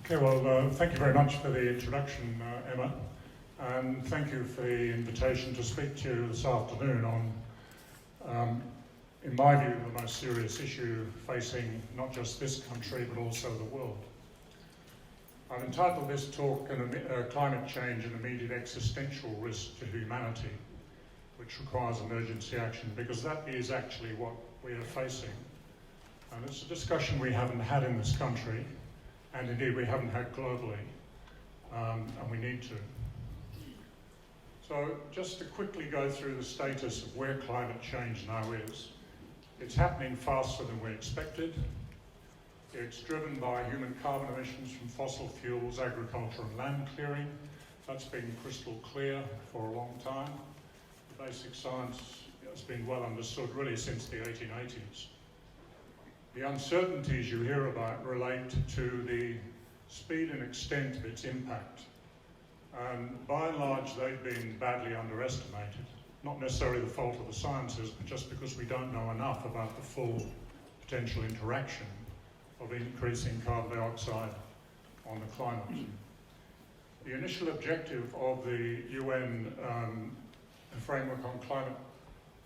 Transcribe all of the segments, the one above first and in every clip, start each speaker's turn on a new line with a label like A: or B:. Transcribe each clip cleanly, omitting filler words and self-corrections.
A: Okay, well, thank you very much for the introduction, Emma, and thank you for the invitation to speak to you this afternoon on, in my view, the most serious issue facing not just this country but also the world. I've entitled this talk Climate Change and Immediate Existential Risk to Humanity, which requires emergency action, because that is actually what we are facing. And it's a discussion we haven't had in this country, and indeed we haven't had globally, and we need to. So just to quickly go through the status of where climate change now is. It's happening faster than we expected. It's driven by human carbon emissions from fossil fuels, agriculture and land clearing. That's been crystal clear for a long time. The basic science has been well understood really since the 1880s. The uncertainties you hear about relate to the speed and extent of its impact. And by and large, they've been badly underestimated. Not necessarily the fault of the scientists, but just because we don't know enough about the full potential interaction of increasing carbon dioxide on the climate. The initial objective of the UN framework on climate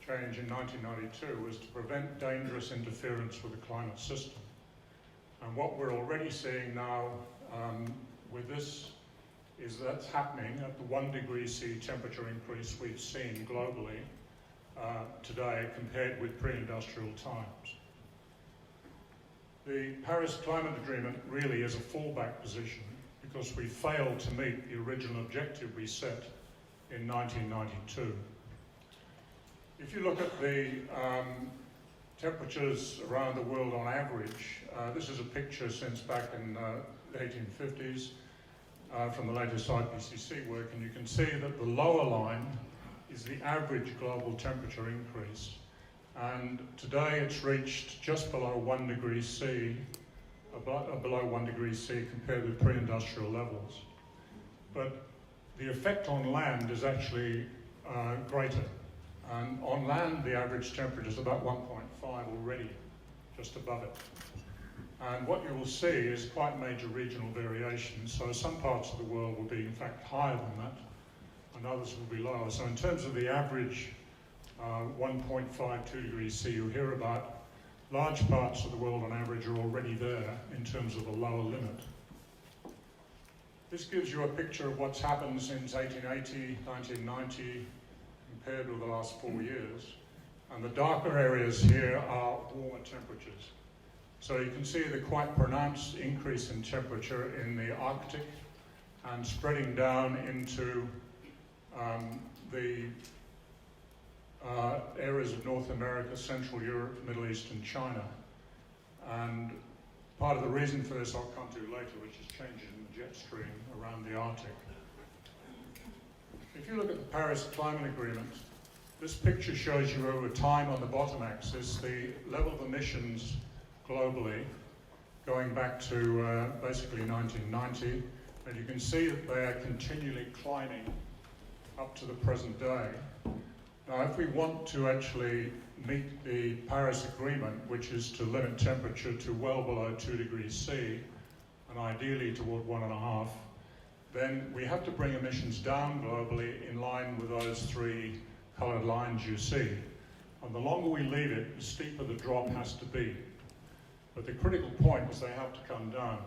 A: change in 1992 was to prevent dangerous interference with the climate system. And what we're already seeing now with this is that's happening at the 1 degree C temperature increase we've seen globally today compared with pre-industrial times. The Paris Climate Agreement really is a fallback position because we failed to meet the original objective we set in 1992. If you look at the temperatures around the world on average, this is a picture since back in the 1850s from the latest IPCC work, and you can see that the lower line is the average global temperature increase. And today it's reached just below 1 degree C, below 1 degree C compared with pre-industrial levels. But the effect on land is actually greater. And on land, the average temperature is about 1.5 already, just above it. And what you will see is quite major regional variations. So some parts of the world will be, in fact, higher than that, and others will be lower. So in terms of the average 1.52 degrees C you hear about, large parts of the world on average are already there in terms of a lower limit. This gives you a picture of what's happened since 1880, 1990, compared with the last 4 years. And the darker areas here are warmer temperatures. So you can see the quite pronounced increase in temperature in the Arctic and spreading down into the areas of North America, Central Europe, Middle East and China. And part of the reason for this I'll come to later, which is changes in the jet stream around the Arctic. If you look at the Paris Climate Agreement, this picture shows you over time on the bottom axis the level of emissions globally going back to basically 1990, and you can see that they are continually climbing up to the present day. Now, if we want to actually meet the Paris Agreement, which is to limit temperature to well below 2 degrees C, and ideally toward 1.5, then we have to bring emissions down globally in line with those 3 coloured lines you see. And the longer we leave it, the steeper the drop has to be. But the critical point is they have to come down.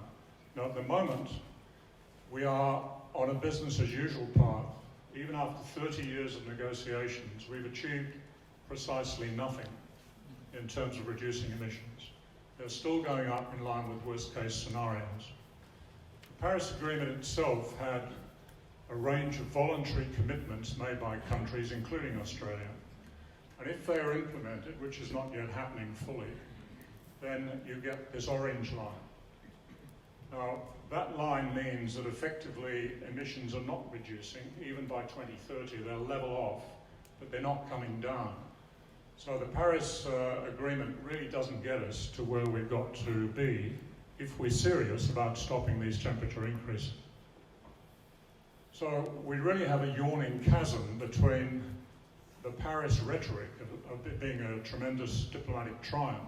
A: Now at the moment, we are on a business as usual path. Even after 30 years of negotiations, we've achieved precisely nothing in terms of reducing emissions. They're still going up in line with worst case scenarios. The Paris Agreement itself had a range of voluntary commitments made by countries, including Australia. And if they are implemented, which is not yet happening fully, then you get this orange line. Now, that line means that effectively emissions are not reducing. Even by 2030, they'll level off, but they're not coming down. So the Paris Agreement really doesn't get us to where we've got to be if we're serious about stopping these temperature increases. So we really have a yawning chasm between the Paris rhetoric of it being a tremendous diplomatic triumph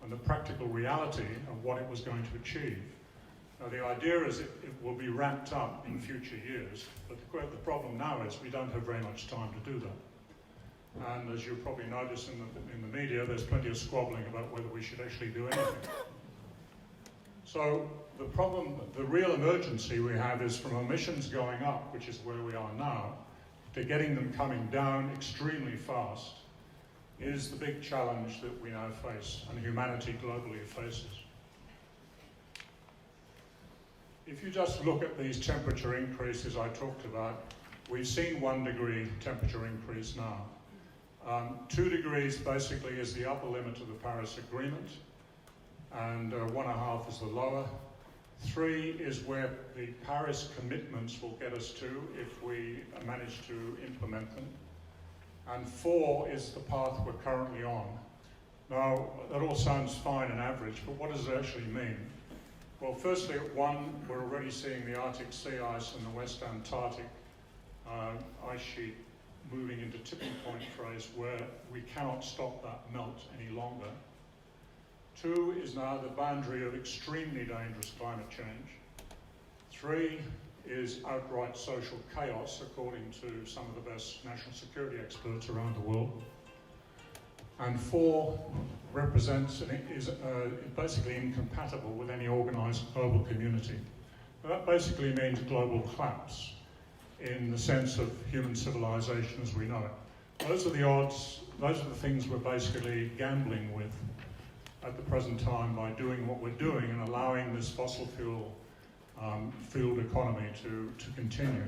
A: and the practical reality of what it was going to achieve. Now the idea is it will be ramped up in future years, but the problem now is we don't have very much time to do that. And as you probably noticed in the media, there's plenty of squabbling about whether we should actually do anything. So the problem, the real emergency we have is from emissions going up, which is where we are now, to getting them coming down extremely fast is the big challenge that we now face and humanity globally faces. If you just look at these temperature increases I talked about, we've seen 1 degree temperature increase now. 2 degrees basically is the upper limit of the Paris Agreement, and 1.5 is the lower. 3 is where the Paris commitments will get us to if we manage to implement them. And 4 is the path we're currently on. Now, that all sounds fine and average, but what does it actually mean? Well, firstly, at 1, we're already seeing the Arctic sea ice and the West Antarctic ice sheet moving into tipping point phase where we cannot stop that melt any longer. 2 is now the boundary of extremely dangerous climate change. 3 is outright social chaos, according to some of the best national security experts around the world. And 4 represents and is basically incompatible with any organised global community. Now, that basically means global collapse in the sense of human civilization as we know it. Those are the odds, those are the things we're basically gambling with at the present time by doing what we're doing and allowing this fossil fuel fueled economy to continue.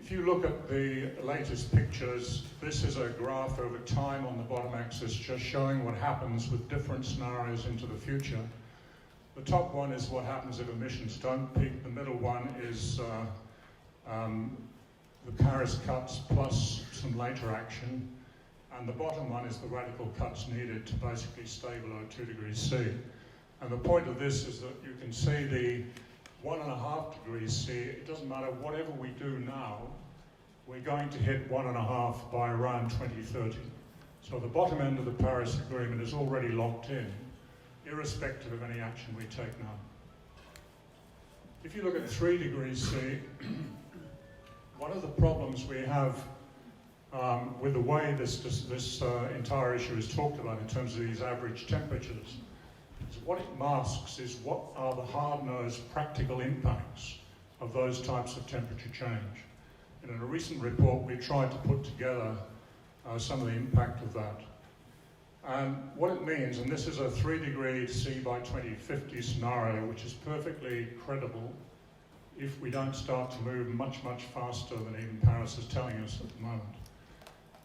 A: If you look at the latest pictures, this is a graph over time on the bottom axis just showing what happens with different scenarios into the future. The top one is what happens if emissions don't peak. The middle one is the Paris cuts plus some later action. And the bottom one is the radical cuts needed to basically stay below 2 degrees C. And the point of this is that you can see the 1.5 degrees C, it doesn't matter whatever we do now, we're going to hit 1.5 by around 2030. So the bottom end of the Paris Agreement is already locked in, irrespective of any action we take now. If you look at 3 degrees C, one of the problems we have with the way this entire issue is talked about in terms of these average temperatures is what it masks is what are the hard-nosed practical impacts of those types of temperature change. And in a recent report, we tried to put together some of the impact of that. And what it means, and this is a 3 degrees C by 2050 scenario, which is perfectly credible if we don't start to move much, much faster than even Paris is telling us at the moment.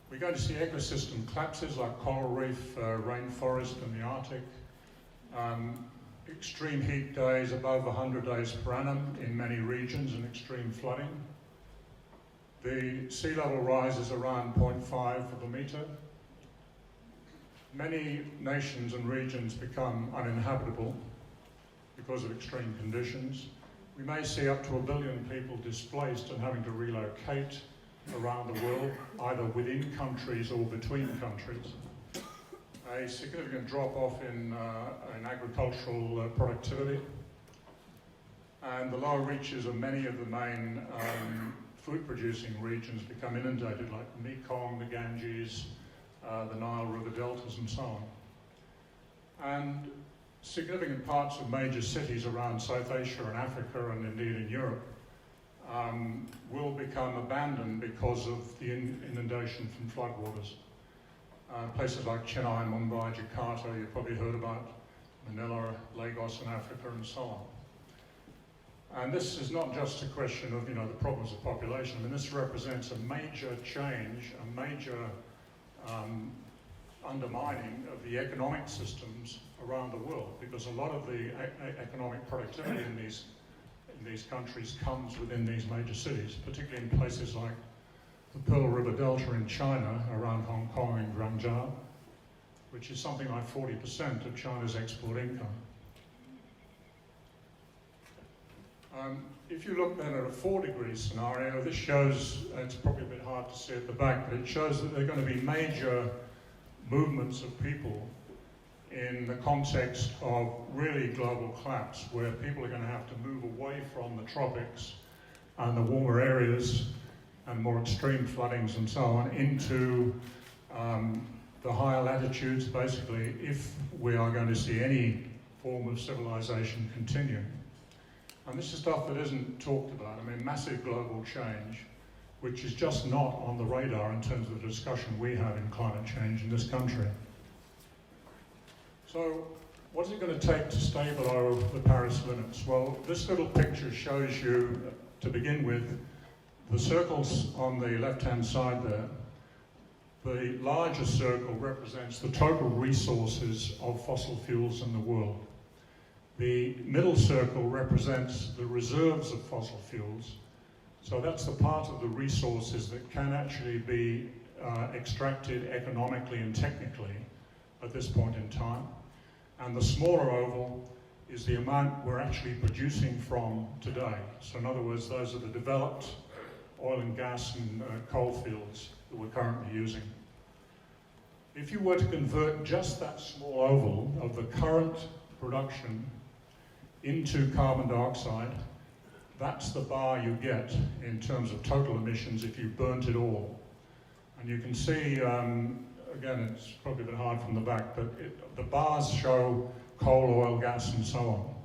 A: We're going to see ecosystem collapses like coral reef, rainforest in the Arctic, extreme heat days above 100 days per annum in many regions and extreme flooding. The sea level rise is around 0.5 of a metre. Many nations and regions become uninhabitable because of extreme conditions. We may see up to 1 billion people displaced and having to relocate around the world, either within countries or between countries. A significant drop-off in agricultural productivity, and the lower reaches of many of the main food-producing regions become inundated, like the Mekong, the Ganges, the Nile River deltas, and so on. And significant parts of major cities around South Asia and Africa, and indeed in Europe, will become abandoned because of the inundation from floodwaters. Places like Chennai, Mumbai, Jakarta, you've probably heard about, Manila, Lagos in Africa, and so on. And this is not just a question of, the problems of population. I mean, this represents a major change, a major undermining of the economic systems around the world, because a lot of the economic productivity in these countries comes within these major cities, particularly in places like the Pearl River Delta in China, around Hong Kong and Guangzhou, which is something like 40% of China's export income. If you look then at a 4 degree scenario, this shows, it's probably a bit hard to see at the back, but it shows that there are going to be major movements of people in the context of really global collapse, where people are going to have to move away from the tropics and the warmer areas and more extreme floodings and so on into the higher latitudes, basically, if we are going to see any form of civilization continue. And this is stuff that isn't talked about. I mean, massive global change, which is just not on the radar in terms of the discussion we have in climate change in this country. So, what is it going to take to stay below the Paris limits? Well, this little picture shows you, to begin with, the circles on the left-hand side there. The larger circle represents the total resources of fossil fuels in the world. The middle circle represents the reserves of fossil fuels. So that's the part of the resources that can actually be extracted economically and technically at this point in time. And the smaller oval is the amount we're actually producing from today. So in other words, those are the developed oil and gas and coal fields that we're currently using. If you were to convert just that small oval of the current production into carbon dioxide, that's the bar you get in terms of total emissions if you burnt it all. And you can see, again, it's probably a bit hard from the back, but the bars show coal, oil, gas, and so on.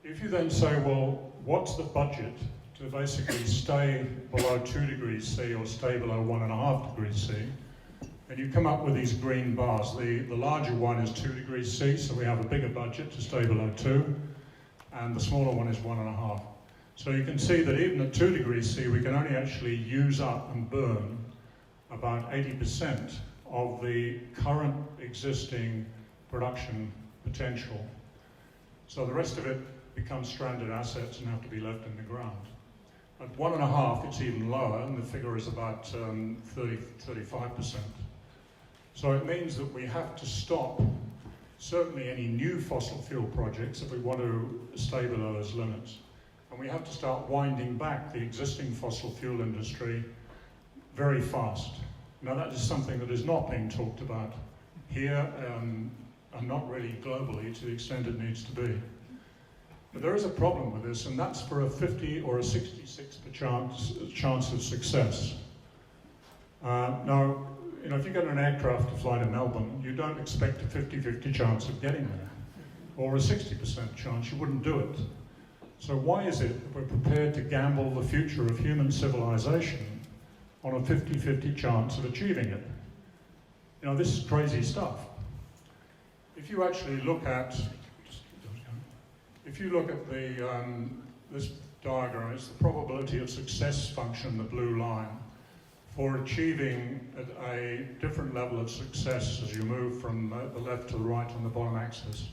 A: If you then say, well, what's the budget to basically stay below 2 degrees C or stay below 1.5 degrees C, and you come up with these green bars. The larger one is 2 degrees C, so we have a bigger budget to stay below 2, and the smaller one is 1.5. So you can see that even at 2 degrees C, we can only actually use up and burn about 80% of the current existing production potential. So the rest of it becomes stranded assets and have to be left in the ground. At 1.5, it's even lower, and the figure is about 35%. So it means that we have to stop certainly any new fossil fuel projects if we want to stay below those limits. And we have to start winding back the existing fossil fuel industry very fast. Now that is something that is not being talked about here and not really globally to the extent it needs to be. But there is a problem with this, and that's for a 50 or a 66% chance of success. Now, you know, if you get an aircraft to fly to Melbourne, you don't expect a 50-50 chance of getting there, or a 60% chance. You wouldn't do it. So why is it that we're prepared to gamble the future of human civilization on a 50-50 chance of achieving it? You know, this is crazy stuff. If you actually look at, this diagram, it's the probability of success function, the blue line, for achieving a different level of success as you move from the left to the right on the bottom axis.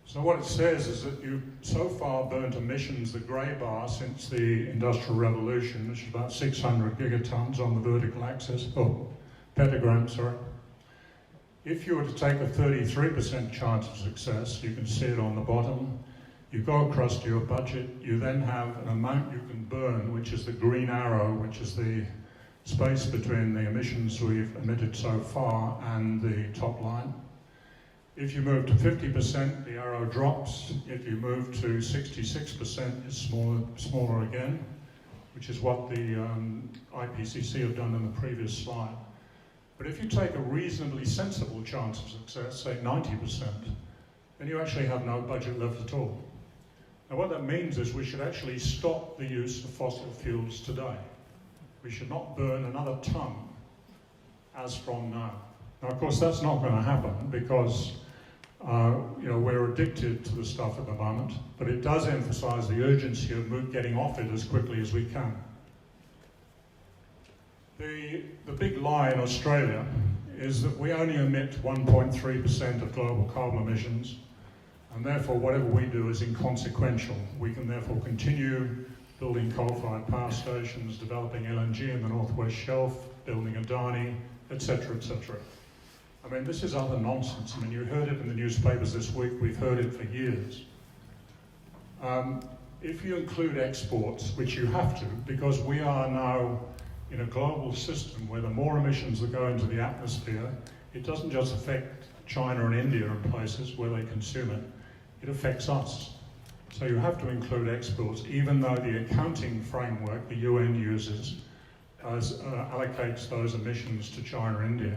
A: So what it says is that you've so far burnt emissions, the grey bar, since the Industrial Revolution, which is about 600 gigatons on the vertical axis, petagrams, sorry. If you were to take a 33% chance of success, you can see it on the bottom, you go across to your budget, you then have an amount you can burn, which is the green arrow, which is the space between the emissions we've emitted so far and the top line. If you move to 50%, the arrow drops. If you move to 66%, it's smaller again, which is what the IPCC have done in the previous slide. But if you take a reasonably sensible chance of success, say 90%, then you actually have no budget left at all. Now what that means is we should actually stop the use of fossil fuels today. We should not burn another ton as from now. Now of course that's not going to happen because we're addicted to the stuff at the moment, but it does emphasize the urgency of getting off it as quickly as we can. The big lie in Australia is that we only emit 1.3% of global carbon emissions, and therefore whatever we do is inconsequential. We can therefore continue building coal-fired power stations, developing LNG in the Northwest Shelf, building Adani, etc., etc. I mean, this is utter nonsense. I mean, you heard it in the newspapers this week, we've heard it for years. If you include exports, which you have to, because we are now in a global system where the more emissions that go into the atmosphere, it doesn't just affect China and India and places where they consume it, it affects us. So you have to include exports, even though the accounting framework the UN uses allocates those emissions to China and India.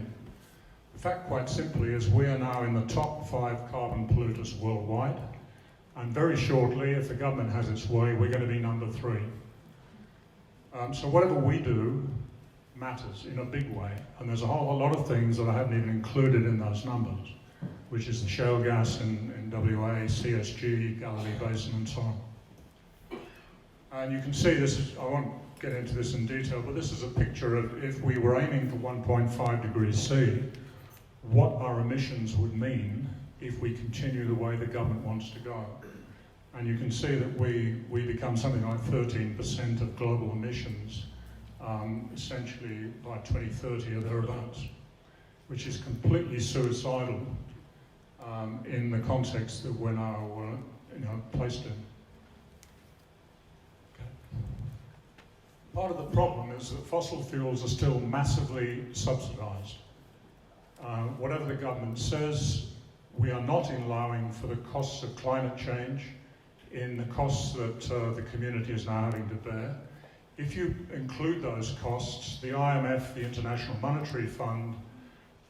A: The fact, quite simply, is we are now in the top 5 carbon polluters worldwide, and very shortly, if the government has its way, we're going to be number 3. So whatever we do matters in a big way, and there's a whole lot of things that I haven't even included in those numbers, which is the shale gas in WA, CSG, Galilee Basin, and so on. And you can see this is, I won't get into this in detail, but this is a picture of if we were aiming for 1.5 degrees C, what our emissions would mean if we continue the way the government wants to go. And you can see that we become something like 13% of global emissions, essentially by 2030 or thereabouts, which is completely suicidal in the context that we're now placed in. Part of the problem is that fossil fuels are still massively subsidised. Whatever the government says, we are not allowing for the costs of climate change in the costs that the community is now having to bear. If you include those costs, the IMF, the International Monetary Fund,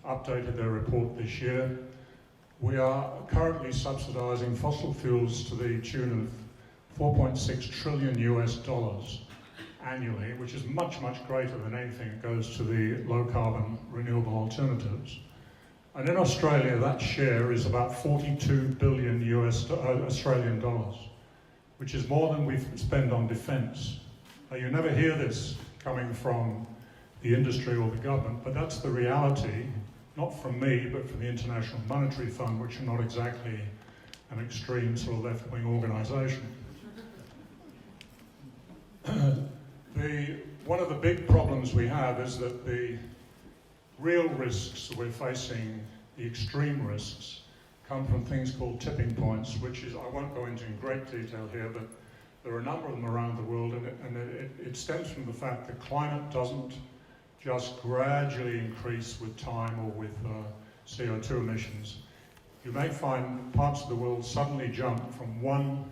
A: updated their report this year. We are currently subsidising fossil fuels to the tune of $4.6 trillion annually, which is much, much greater than anything that goes to the low-carbon renewable alternatives. And in Australia, that share is about 42 billion Australian dollars, which is more than we spend on defence. Now, you never hear this coming from the industry or the government, but that's the reality, not from me, but from the International Monetary Fund, which are not exactly an extreme sort of left-wing organisation. One of the big problems we have is that the real risks that we're facing, the extreme risks, come from things called tipping points, which is, I won't go into in great detail here, but there are a number of them around the world, and it stems from the fact that climate doesn't just gradually increase with time or with CO2 emissions. You may find parts of the world suddenly jump from one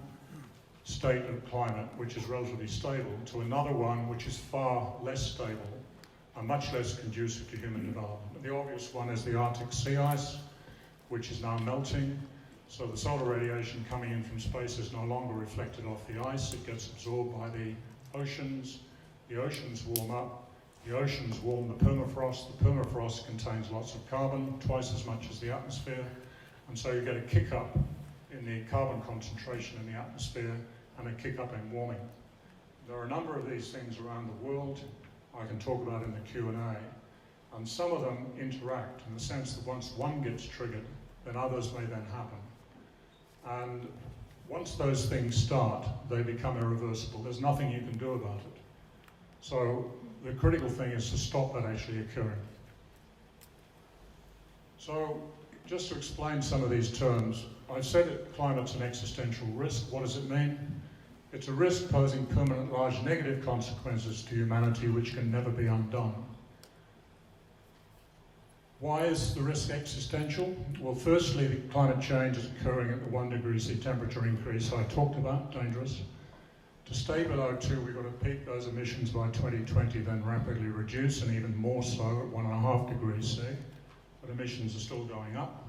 A: state of climate, which is relatively stable, to another one which is far less stable and much less conducive to human development. The obvious one is the Arctic sea ice, which is now melting. So the solar radiation coming in from space is no longer reflected off the ice. It gets absorbed by the oceans. The oceans warm up. The oceans warm the permafrost. The permafrost contains lots of carbon, twice as much as the atmosphere. And so you get a kick up in the carbon concentration in the atmosphere and a kick up in warming. There are a number of these things around the world I can talk about in the Q&A, and some of them interact in the sense that once one gets triggered, then others may then happen. And once those things start, they become irreversible. There's nothing you can do about it. So the critical thing is to stop that actually occurring. So just to explain some of these terms, I've said that climate's an existential risk. What does it mean? It's a risk posing permanent large negative consequences to humanity which can never be undone. Why is the risk existential? Well, firstly, the climate change is occurring at the 1 degree C temperature increase I talked about, dangerous. To stay below 2, we've got to peak those emissions by 2020, then rapidly reduce, and even more so at 1.5 degrees C. But emissions are still going up.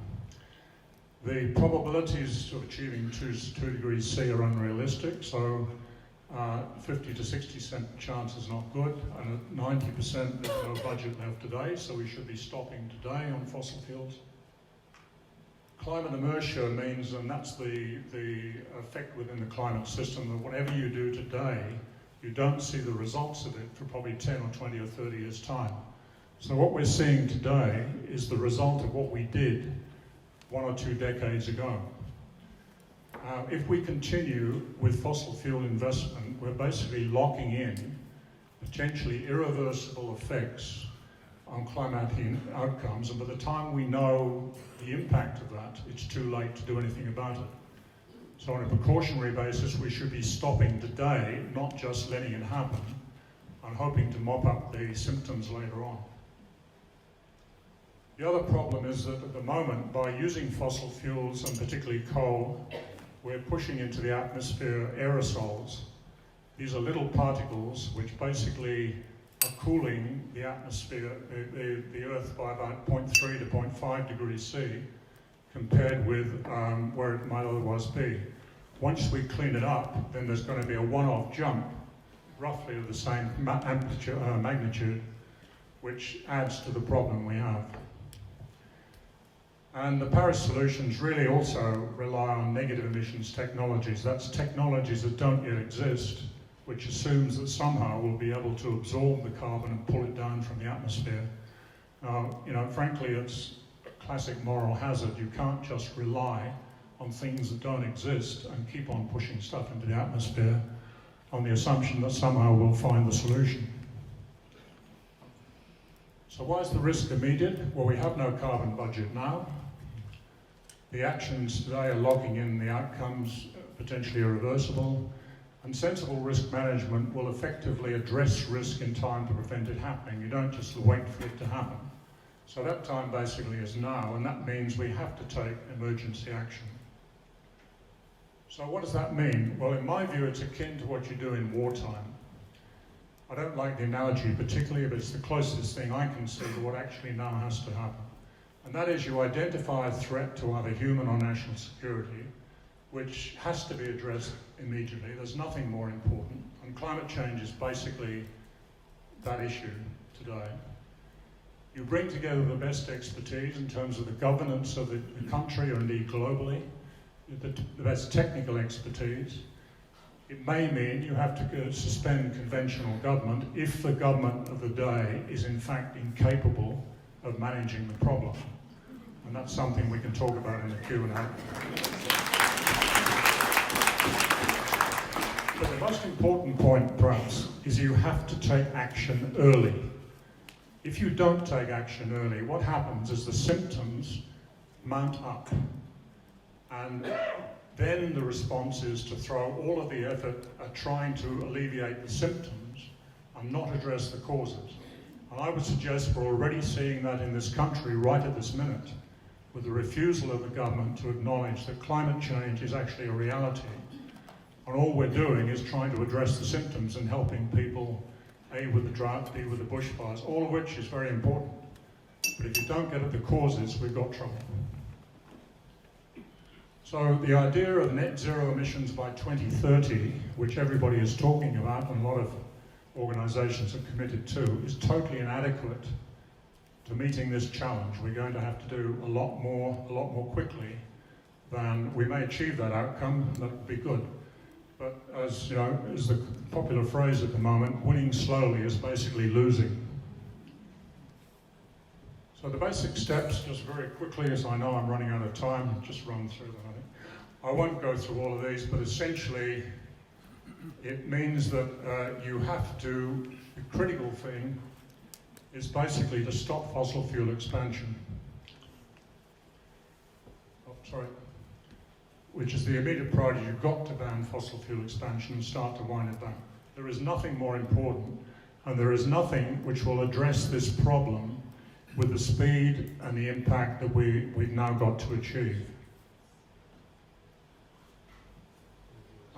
A: The probabilities of achieving 2 degrees C are unrealistic, so 50 to 60% chance is not good, and at 90% there's no budget left today, so we should be stopping today on fossil fuels. Climate inertia means, and that's the effect within the climate system, that whatever you do today, you don't see the results of it for probably 10 or 20 or 30 years' time. So what we're seeing today is the result of what we did 1 or 2 decades ago. If we continue with fossil fuel investment, we're basically locking in potentially irreversible effects on climatic outcomes, and by the time we know the impact of that, it's too late to do anything about it. So on a precautionary basis, we should be stopping today, not just letting it happen, and hoping to mop up the symptoms later on. The other problem is that at the moment, by using fossil fuels, and particularly coal, we're pushing into the atmosphere aerosols. These are little particles which basically are cooling the atmosphere, the Earth, by about 0.3 to 0.5 degrees C, compared with where it might otherwise be. Once we clean it up, then there's going to be a one-off jump, roughly of the same magnitude, which adds to the problem we have. And the Paris solutions really also rely on negative emissions technologies. That's technologies that don't yet exist, which assumes that somehow we'll be able to absorb the carbon and pull it down from the atmosphere. Frankly, it's a classic moral hazard. You can't just rely on things that don't exist and keep on pushing stuff into the atmosphere on the assumption that somehow we'll find the solution. So why is the risk immediate? Well, we have no carbon budget now. The actions today are locking in the outcomes, potentially irreversible, and sensible risk management will effectively address risk in time to prevent it happening. You don't just wait for it to happen. So that time basically is now, and that means we have to take emergency action. So what does that mean? Well, in my view, it's akin to what you do in wartime. I don't like the analogy particularly, but it's the closest thing I can see to what actually now has to happen. And that is, you identify a threat to either human or national security, which has to be addressed immediately. There's nothing more important. And climate change is basically that issue today. You bring together the best expertise in terms of the governance of the country, or indeed globally, the best technical expertise. It may mean you have to suspend conventional government if the government of the day is in fact incapable of managing the problem. And that's something we can talk about in the Q&A. But the most important point, perhaps, is you have to take action early. If you don't take action early, what happens is the symptoms mount up. And then the response is to throw all of the effort at trying to alleviate the symptoms and not address the causes. And I would suggest we're already seeing that in this country right at this minute, with the refusal of the government to acknowledge that climate change is actually a reality. And all we're doing is trying to address the symptoms and helping people, A, with the drought, B, with the bushfires, all of which is very important. But if you don't get at the causes, we've got trouble. So the idea of net zero emissions by 2030, which everybody is talking about and a lot of organisations have committed to, is totally inadequate to meeting this challenge. We're going to have to do a lot more quickly than we may achieve that outcome. That would be good. But as you know, is the popular phrase at the moment, winning slowly is basically losing. So the basic steps, just very quickly, as I know I'm running out of time, just run through them, I think. I won't go through all of these, but essentially it means that you have to, the critical thing is basically to stop fossil fuel expansion. Which is the immediate priority. You've got to ban fossil fuel expansion and start to wind it back. There is nothing more important, and there is nothing which will address this problem with the speed and the impact that we've now got to achieve.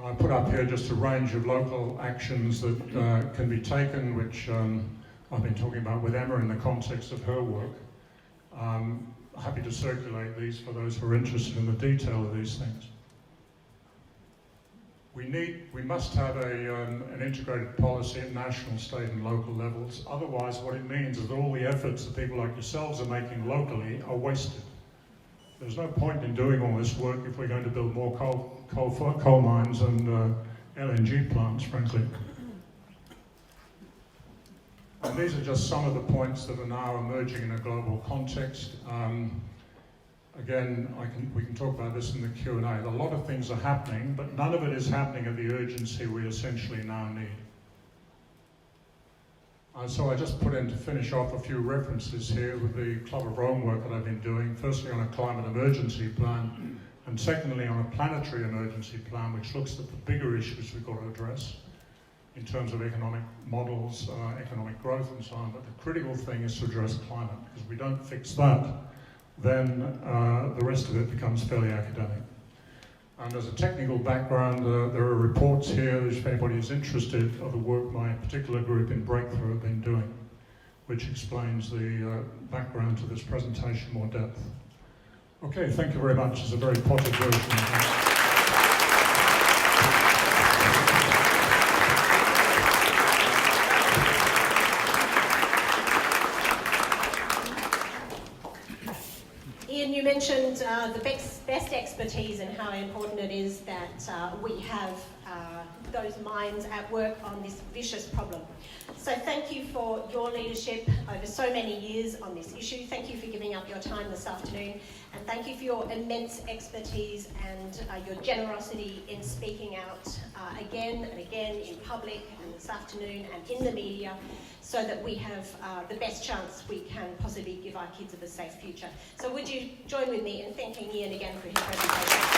A: I put up here just a range of local actions that can be taken, which I've been talking about with Emma in the context of her work. Happy to circulate these for those who are interested in the detail of these things. We must have an integrated policy at national, state and local levels. Otherwise, what it means is that all the efforts that people like yourselves are making locally are wasted. There's no point in doing all this work if we're going to build more coal mines and LNG plants, frankly. And these are just some of the points that are now emerging in a global context. Again, we can talk about this in the Q&A. A lot of things are happening, but none of it is happening at the urgency we essentially now need. So I just put in to finish off a few references here with the Club of Rome work that I've been doing, firstly on a climate emergency plan, and secondly on a planetary emergency plan, which looks at the bigger issues we've got to address. in terms of economic models, economic growth and so on, but the critical thing is to address climate, because if we don't fix that, then the rest of it becomes fairly academic. And as a technical background, there are reports here, if anybody is interested, of the work my particular group in Breakthrough have been doing, which explains the background to this presentation in more depth. Okay, thank you very much. It's a very potted version.
B: Ian, you mentioned the best expertise and how important it is that we have those minds at work on this vicious problem. So thank you for your leadership over so many years on this issue. Thank you for giving up your time this afternoon, and thank you for your immense expertise and your generosity in speaking out again and again in public and this afternoon and in the media, so that we have the best chance we can possibly give our kids of a safe future. So would you join with me in thanking Ian again for his presentation?